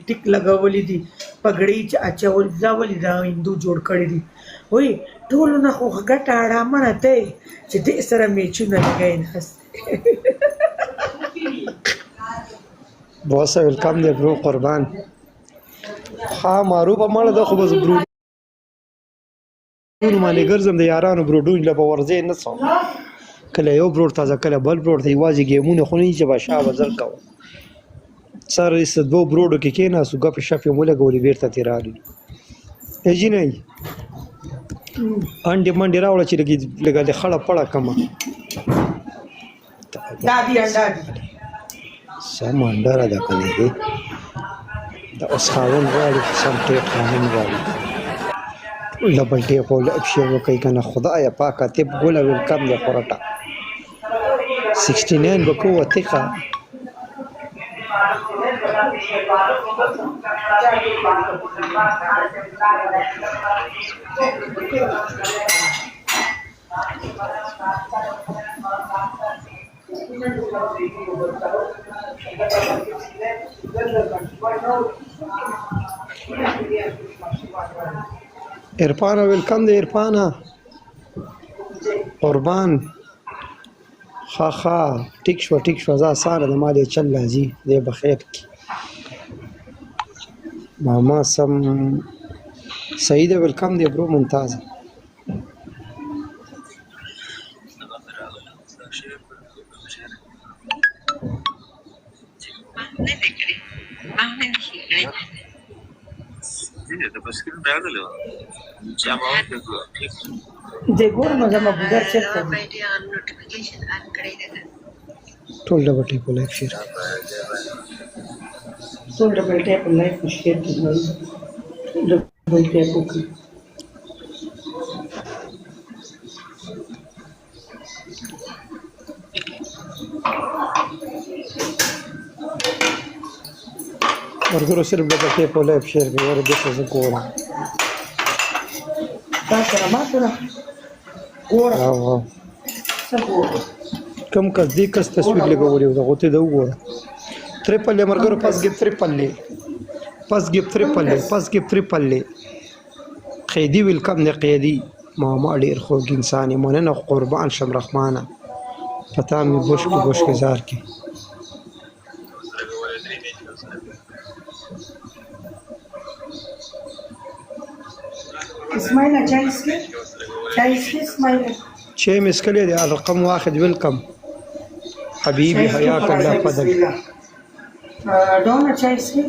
ټیک لګولې دي پګړۍ چې اچول ځولې دا هندو جوړ کړی دي وای ټولو نه خو ګټه اړامه نه دی چې دې سره میچونه لګای نه بوسه ویلکم دی برو قربان ها معروف مړه د خو بس برو باندې ګرځم د یارانو برودون له ورځې نه څو کله یو برور تازه کله بل برور ته یوازې ګیمونه خو نه چې بشا وزر کوو سر ایست دو بروډو کې کېناستو ګپې شپې مو لګولې بېرته تېرالو جي نه انډې منډې راوړه چې لږه د خړه پړه کمه دا دي انډا دي سم انډه ده که نه دی دا اوس خاوند غواړي چې سم ټیپ خاوند غواړي ټول ډبل ټیپ او لپ شی وکړئ که نه خدایه پاکه طب ګوله ویلکم دی خورټه 69 به کوو اتیقه عرفانه ویلکم دی عرفانه قربان ښه ټیک شوه زه اسانه د ما دی چل راځي دی به خیر کړي ماما سم صحیح دی ویلکم دی برو ممتازه دې ګور نو زما بګر چیک کړ ټول ډبل ټیپ لایف شیر ټول ډبل ټیپ لایف شیر دی ډبل ټیپ وکړه ورګرو صرف ډبل ټیپ لایف شیر دی ور دې څه کوله دا سره ما سره ګوره کم کس دې کس تصویر لګولې ده غوته ده وګوره تریپل مرګرو پاس ګیف تریپل قیدی ویلکم دی قیدی ماما ډیر خوږ انسان یې مننه قربان شم رحمانه پتا مې بوش کې زار کې اسماعیل چایس کې اسماعیل چې مسکلې دی رقم واحد ویلکم حبیبی حیاک الله فضل ډونه چایس کې